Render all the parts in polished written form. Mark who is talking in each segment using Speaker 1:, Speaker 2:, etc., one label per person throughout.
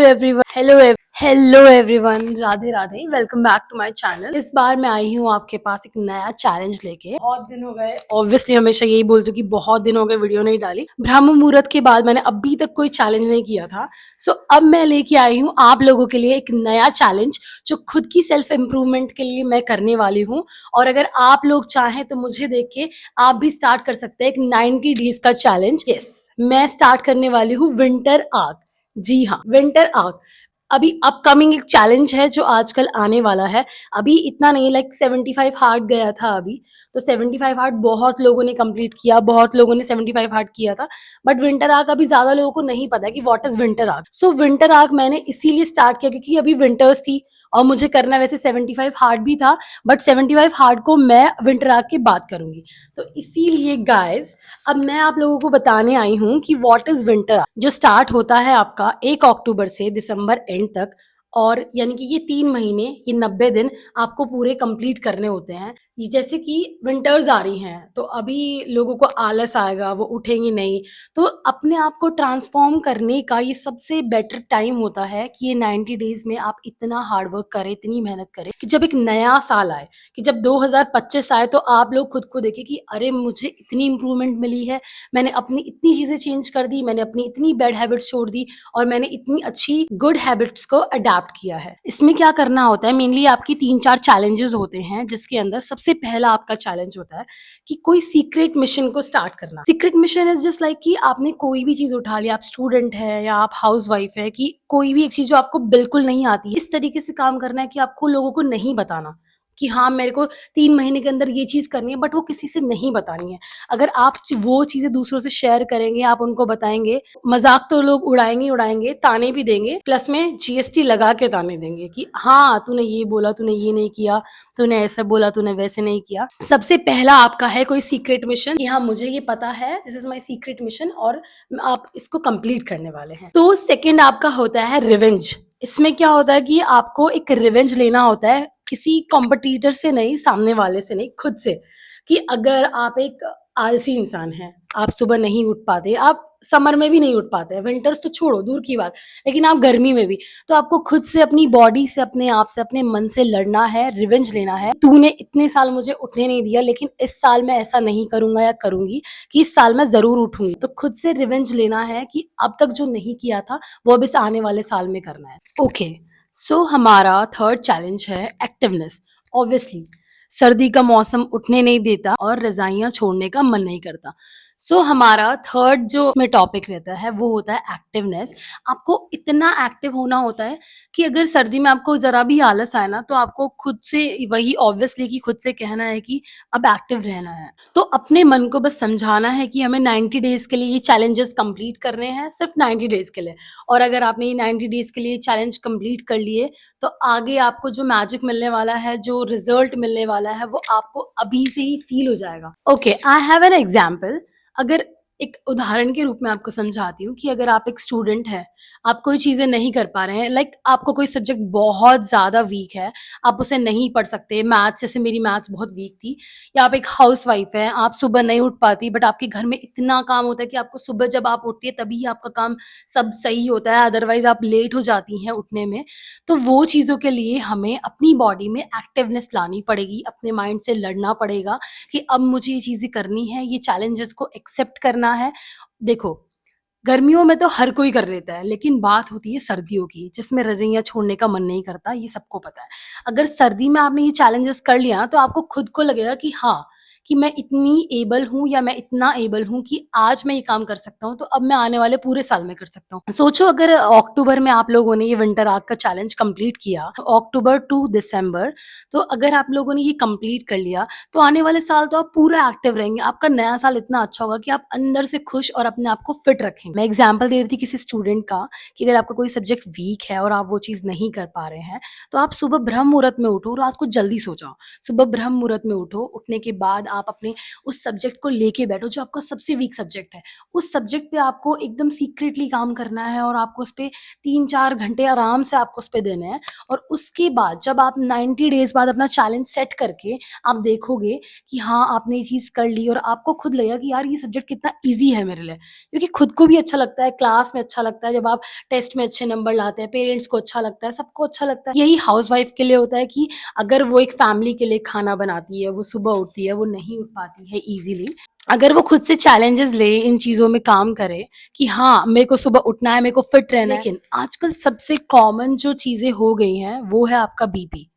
Speaker 1: Hello everyone, Radhe Radhe. Welcome back to my channel. इस बार मैं आई हूँ आपके पास एक नया चैलेंज लेके। बहुत दिन हो गए, ऑब्वियसली हमेशा यही बोलती हूँ कि बहुत दिन हो गए वीडियो नहीं डाली। ब्रह्म मुहूर्त के बाद मैंने अभी तक कोई चैलेंज नहीं किया था। सो अब मैं लेके आई हूँ आप लोगों के लिए एक नया चैलेंज जो खुद की सेल्फ इम्प्रूवमेंट के लिए मैं करने वाली हूँ। और अगर आप लोग चाहें तो मुझे देख के आप भी स्टार्ट कर सकते हैं एक 90 डेज का चैलेंज। यस, मैं स्टार्ट करने वाली हूँ विंटर आग। जी हाँ, विंटर आग अभी अपकमिंग एक चैलेंज है जो आजकल आने वाला है। अभी इतना नहीं, लाइक 75 हार्ड गया था अभी, तो 75 हार्ड बहुत लोगों ने कंप्लीट किया, बहुत लोगों ने 75 हार्ड किया था। बट विंटर आर्क अभी ज्यादा लोगों को नहीं पता कि what is winter arc. So winter arc मैंने इसीलिए स्टार्ट किया क्योंकि अभी विंटर्स थी और मुझे करना वैसे 75 हार्ड भी था, बट 75 हार्ड को मैं विंटर आर्क के बाद करूंगी। तो इसीलिए गाइस अब मैं आप लोगों को बताने आई हूँ कि व्हाट इज विंटर, जो स्टार्ट होता है आपका 1 अक्टूबर से दिसंबर एंड तक। और यानी कि ये 3 महीने, ये 90 दिन आपको पूरे कंप्लीट करने होते हैं। ये जैसे कि विंटर्स आ रही हैं तो अभी लोगों को आलस आएगा, वो उठेंगे नहीं। तो अपने आप को ट्रांसफॉर्म करने का ये सबसे बेटर टाइम होता है कि ये 90 डेज में आप इतना हार्ड वर्क करें, इतनी मेहनत करें कि जब एक नया साल आए, कि जब 2025 आए तो आप लोग खुद को देखें कि अरे मुझे इतनी इंप्रूवमेंट मिली है, मैंने अपनी इतनी चीजें चेंज कर दी, मैंने अपनी इतनी बैड हैबिट्स छोड़ दी और मैंने इतनी अच्छी गुड हैबिट्स को अडाप्ट किया है। इसमें क्या करना होता है, मेनली आपकी 3-4 चैलेंजेस होते हैं, जिसके अंदर सबसे पहला आपका चैलेंज होता है कि कोई सीक्रेट मिशन को स्टार्ट करना। Secret mission is just like कि आपने कोई भी चीज उठा लिया, आप स्टूडेंट है या आप हाउस वाइफ है, कि कोई भी एक चीज जो आपको बिल्कुल नहीं आती, इस तरीके से काम करना है कि आपको लोगों को नहीं बताना कि हाँ मेरे को 3 महीने के अंदर ये चीज करनी है, बट वो किसी से नहीं बतानी है। अगर आप वो चीजें दूसरों से शेयर करेंगे, आप उनको बताएंगे, मजाक तो लोग उड़ाएंगे उड़ाएंगे, ताने भी देंगे, प्लस में जीएसटी लगा के ताने देंगे कि हाँ तूने ये बोला, तूने ये नहीं किया, तूने ऐसा बोला, तूने वैसे नहीं किया। सबसे पहला आपका है कोई सीक्रेट मिशन कि हाँ मुझे ये पता है, this is my secret mission, और आप इसको कंप्लीट करने वाले हैं। तो सेकेंड आपका होता है रिवेंज। इसमें क्या होता है कि आपको एक रिवेंज लेना होता है, किसी कॉम्पिटिटर से नहीं, सामने वाले से नहीं, खुद से। कि अगर आप एक आलसी इंसान हैं, आप सुबह नहीं उठ पाते, आप समर में भी नहीं उठ पाते हैं, विंटर्स तो छोड़ो दूर की बात, लेकिन आप गर्मी में भी, तो आपको खुद से, अपनी बॉडी से, अपने आप से, अपने मन से लड़ना है, रिवेंज लेना है। तूने इतने साल मुझे उठने नहीं दिया, लेकिन इस साल मैं ऐसा नहीं करूंगा या करूंगी कि इस साल मैं जरूर उठूंगी। तो खुद से रिवेंज लेना है कि अब तक जो नहीं किया था वो अब इस आने वाले साल में करना है। ओके, सो हमारा थर्ड चैलेंज है एक्टिवनेस। ऑब्वियसली सर्दी का मौसम उठने नहीं देता और रजाइयां छोड़ने का मन नहीं करता। सो हमारा थर्ड जो में टॉपिक रहता है वो होता है एक्टिवनेस। आपको इतना एक्टिव होना होता है कि अगर सर्दी में आपको जरा भी आलस आए ना, तो आपको खुद से वही ऑब्वियसली कि खुद से कहना है कि अब एक्टिव रहना है। तो अपने मन को बस समझाना है कि हमें 90 डेज के लिए ये चैलेंजेस कंप्लीट करने हैं, सिर्फ 90 डेज के लिए। और अगर आपने ये 90 डेज के लिए चैलेंज कंप्लीट कर लिए, तो आगे आपको जो मैजिक मिलने वाला है, जो रिजल्ट मिलने वाला है, वो आपको अभी से ही फील हो जाएगा। Okay, I have an example. अगर एक उदाहरण के रूप में आपको समझाती हूँ कि अगर आप एक स्टूडेंट है, आप कोई चीजें नहीं कर पा रहे हैं, लाइक आपको कोई सब्जेक्ट बहुत ज्यादा वीक है, आप उसे नहीं पढ़ सकते, मैथ्स जैसे मेरी मैथ्स बहुत वीक थी, या आप एक हाउस वाइफ है, आप सुबह नहीं उठ पाती, बट आपके घर में इतना काम होता है कि आपको सुबह जब आप उठती है तभी आपका काम सब सही होता है, अदरवाइज आप लेट हो जाती हैं उठने में। तो वो चीजों के लिए हमें अपनी बॉडी में एक्टिवनेस लानी पड़ेगी, अपने माइंड से लड़ना पड़ेगा कि अब मुझे ये चीजें करनी है, ये चैलेंजेस को एक्सेप्ट करना है। देखो, गर्मियों में तो हर कोई कर लेता है, लेकिन बात होती है सर्दियों की, जिसमें रज़ाइयाँ छोड़ने का मन नहीं करता, ये सबको पता है। अगर सर्दी में आपने ये चैलेंजेस कर लिया ना, तो आपको खुद को लगेगा कि हाँ, कि मैं इतनी एबल हूँ या मैं इतना एबल हूँ कि आज मैं ये काम कर सकता हूँ, तो अब मैं आने वाले पूरे साल में कर सकता हूँ। सोचो अगर अक्टूबर में आप लोगों ने ये विंटर आर्क का चैलेंज कंप्लीट किया, अक्टूबर टू दिसंबर, तो अगर आप लोगों ने ये कंप्लीट कर लिया, तो आने वाले साल तो आप पूरा एक्टिव रहेंगे। आपका नया साल इतना अच्छा होगा कि आप अंदर से खुश और अपने आप को फिट रखेंगे। मैं एग्जांपल दे रही थी किसी स्टूडेंट का कि अगर आपका कोई सब्जेक्ट वीक है और आप वो चीज़ नहीं कर पा रहे हैं, तो आप सुबह ब्रह्म मुहूर्त में उठो, रात को जल्दी सो जाओ। सुबह ब्रह्म मुहूर्त में उठो, उठने के बाद आप अपने उस सब्जेक्ट को लेके बैठो जो आपका सबसे वीक सब्जेक्ट है। उस सब्जेक्ट पे आपको एकदम सीक्रेटली काम करना है और आपको उस पे 3-4 घंटे आराम से आपको उस पे देने हैं। और उसके बाद जब आप 90 डेज़ बाद अपना चैलेंज सेट करके आप देखोगे कि हाँ, आपने ये चीज़ कर ली और आपको खुद लगेगा कि यार ये सब्जेक्ट कितना ईज़ी है मेरे लिए। क्योंकि खुद को भी अच्छा लगता है, क्लास में अच्छा लगता है, जब आप टेस्ट में अच्छे नंबर लाते हैं, पेरेंट्स को अच्छा लगता है, सबको अच्छा लगता है। यही हाउसवाइफ के लिए होता है कि अगर वो एक फैमिली के लिए खाना बनाती है, वो सुबह उठती है, वो नहीं उठ पाती है ईज़िली, अगर वो खुद से चैलेंजेस ले, इन चीज़ों में काम करे कि हाँ, मेरे को सुबह उठना है, मेरे को फिट रहना है। लेकिन आजकल सबसे कॉमन जो चीज़ें हो गई हैं, वो है आपका बीपी।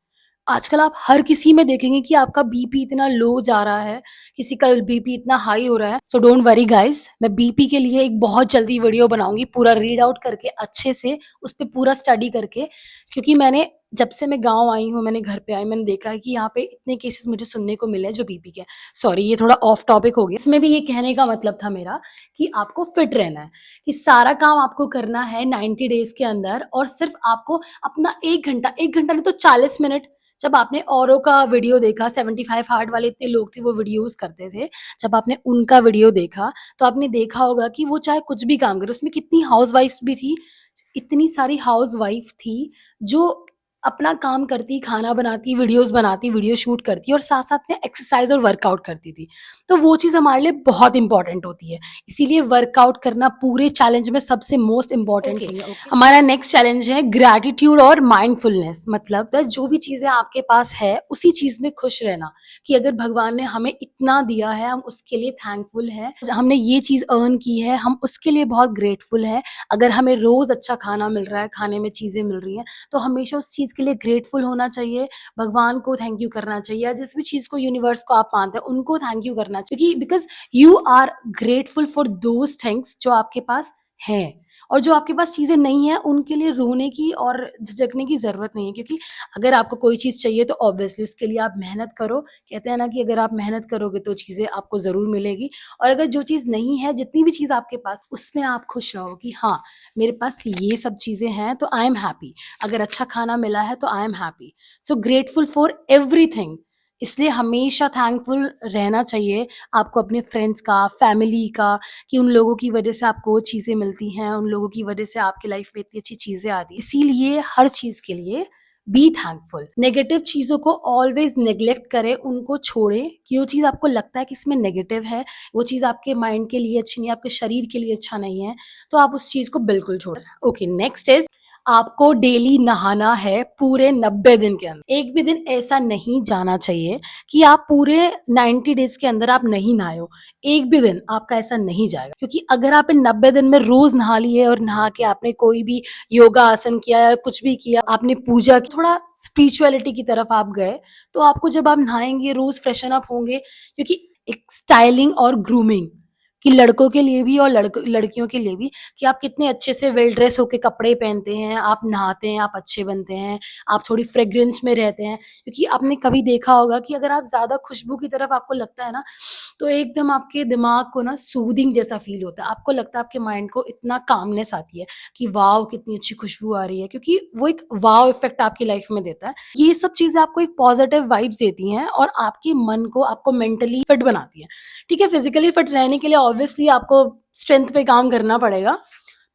Speaker 1: आजकल आप हर किसी में देखेंगे कि आपका बीपी इतना लो जा रहा है, किसी का बीपी इतना हाई हो रहा है। सो डोंट वरी गाइज़, मैं बीपी के लिए एक बहुत जल्दी वीडियो बनाऊँगी, पूरा रीड आउट करके अच्छे से, उस पे पूरा स्टडी करके। क्योंकि मैंने जब से मैं गाँव आई हूँ, मैंने घर पे आई, मैंने देखा है कि यहाँ पे इतने केसेस मुझे सुनने को मिले हैं जो बीपी के हैं। सॉरी, ये थोड़ा ऑफ टॉपिक हो गया। इसमें भी ये कहने का मतलब था मेरा कि आपको फिट रहना है, कि सारा काम आपको करना है 90 डेज़ के अंदर और सिर्फ़ आपको अपना 1 घंटा नहीं तो 40 मिनट। जब आपने औरों का वीडियो देखा, 75 हार्ड वाले इतने लोग थे, वो वीडियोज़ करते थे। जब आपने उनका वीडियो देखा, तो आपने देखा होगा कि वो चाहे कुछ भी काम करे, उसमें कितनी हाउसवाइफ्स भी थी, इतनी सारी हाउसवाइफ थी, जो अपना काम करती, खाना बनाती, वीडियोज़ बनाती, वीडियो शूट करती और साथ-साथ में एक्सरसाइज़ और वर्कआउट करती थी। तो वो चीज़ हमारे लिए बहुत इम्पोर्टेंट होती है। इसीलिए वर्कआउट करना पूरे चैलेंज में सबसे मोस्ट इम्पोर्टेंट थिंग है। हमारा नेक्स्ट चैलेंज है ग्रैटिट्यूड और माइंडफुलनेस। मतलब जो भी चीज़ें आपके पास है, उसी चीज़ में खुश रहना, कि अगर भगवान ने हमें इतना दिया है, हम उसके लिए थैंकफुल हैं। हमने ये चीज़ अर्न की है, हम उसके लिए बहुत ग्रेटफुल हैं। अगर हमें रोज़ अच्छा खाना मिल रहा है, खाने में चीज़ें मिल रही हैं, तो हमेशा उस चीज़ के लिए ग्रेटफुल होना चाहिए, भगवान को थैंक यू करना चाहिए, या जिस भी चीज़ को, यूनिवर्स को आप मानते हैं, उनको थैंक यू करना चाहिए। क्योंकि because you are grateful for those things जो आपके पास हैं। और जो आपके पास चीज़ें नहीं हैं, उनके लिए रोने की और झिझकने की ज़रूरत नहीं है। क्योंकि अगर आपको कोई चीज़ चाहिए तो ऑब्वियसली उसके लिए आप मेहनत करो। कहते हैं ना कि अगर आप मेहनत करोगे तो चीज़ें आपको ज़रूर मिलेगी। और अगर जो चीज़ नहीं है, जितनी भी चीज़ आपके पास, उसमें आप खुश रहो कि हाँ, मेरे पास ये सब चीज़ें हैं तो आई एम हैप्पी। अगर अच्छा खाना मिला है तो I am happy. So grateful for everything. इसलिए हमेशा थैंकफुल रहना चाहिए आपको, अपने फ्रेंड्स का, फैमिली का, कि उन लोगों की वजह से आपको वो चीज़ें मिलती हैं, उन लोगों की वजह से आपकी लाइफ में इतनी अच्छी चीज़ें आती हैं। इसीलिए हर चीज़ के लिए बी थैंकफुल। नेगेटिव चीज़ों को ऑलवेज़ नेग्लेक्ट करें, उनको छोड़ें कि जो चीज़ आपको लगता है कि इसमें नेगेटिव है, वो चीज़ आपके माइंड के लिए अच्छी नहीं है, आपके शरीर के लिए अच्छा नहीं है, तो आप उस चीज़ को बिल्कुल छोड़ें। ओके, नेक्स्ट इज़ आपको डेली नहाना है पूरे 90 दिन के अंदर। एक भी दिन ऐसा नहीं जाना चाहिए कि आप पूरे 90 डेज़ के अंदर आप नहीं नहाए हो। एक भी दिन आपका ऐसा नहीं जाएगा, क्योंकि अगर आप इन 90 दिन में रोज़ नहा लिए और नहा के आपने कोई भी योगा आसन किया या कुछ भी किया, आपने पूजा की, थोड़ा स्पिरिचुअलिटी की तरफ आप गए, तो आपको जब आप नहाएँगे, रोज़ फ्रेशन अप होंगे, क्योंकि एक स्टाइलिंग और ग्रूमिंग, कि लड़कों के लिए भी और लड़कियों के लिए भी, कि आप कितने अच्छे से वेल ड्रेस होके कपड़े पहनते हैं, आप नहाते हैं, आप अच्छे बनते हैं, आप थोड़ी फ्रेग्रेंस में रहते हैं। क्योंकि आपने कभी देखा होगा कि अगर आप ज़्यादा खुशबू की तरफ आपको लगता है ना, तो एकदम आपके दिमाग को ना सूदिंग जैसा फ़ील होता है। आपको लगता है, आपके माइंड को इतना कामनेस आती है कि वॉव! कितनी अच्छी खुशबू आ रही है, क्योंकि वो एक वॉव इफ़ेक्ट आपकी लाइफ़ में देता है। ये सब चीज़ें आपको एक पॉज़िटिव वाइब्स देती हैं और आपके मन को, आपको मेंटली फिट बनाती हैं। ठीक है, फिज़िकली फिट रहने के लिए ऑब्वियसली आपको स्ट्रेंथ पे काम करना पड़ेगा,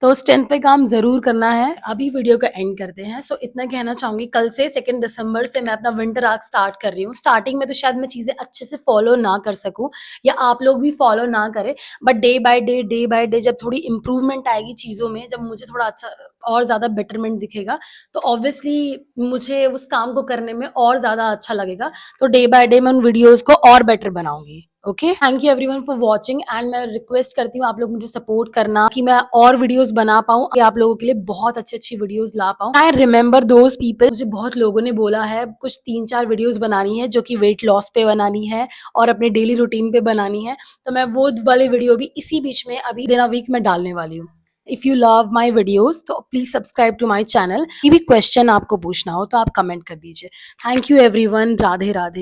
Speaker 1: तो स्ट्रेंथ पे काम ज़रूर करना है। अभी वीडियो को एंड करते हैं। सो इतना कहना चाहूँगी, कल से 2 दिसंबर से मैं अपना विंटर आर्क स्टार्ट कर रही हूँ। स्टार्टिंग में तो शायद मैं चीज़ें अच्छे से फ़ॉलो ना कर सकूँ या आप लोग भी फ़ॉलो ना करें, बट डे बाय डे जब थोड़ी इम्प्रूवमेंट आएगी चीज़ों में, जब मुझे थोड़ा अच्छा और ज़्यादा बेटरमेंट दिखेगा, तो ऑब्वियसली मुझे उस काम को करने में और ज़्यादा अच्छा लगेगा। तो डे बाय डे मैं उन वीडियोज़ को और बेटर बनाऊँगी। Okay, thank you everyone for watching, and मैं रिक्वेस्ट करती हूँ आप लोग मुझे सपोर्ट करना कि मैं और वीडियोस बना पाऊँ, कि आप लोगों के लिए बहुत अच्छी वीडियोस ला पाऊँ। आई रिमेंबर दोज पीपल, मुझे बहुत लोगों ने बोला है कुछ 3-4 वीडियोस बनानी है, जो कि वेट लॉस पे बनानी है और अपने डेली रूटीन पे बनानी है, तो मैं वो वाले वीडियो भी इसी बीच में अभी दिन अ वीक में डालने वाली हूँ। If you love my videos तो please subscribe to my channel. कोई भी क्वेश्चन आपको पूछना हो तो आप कमेंट कर दीजिए। Thank you everyone, Radhe Radhe.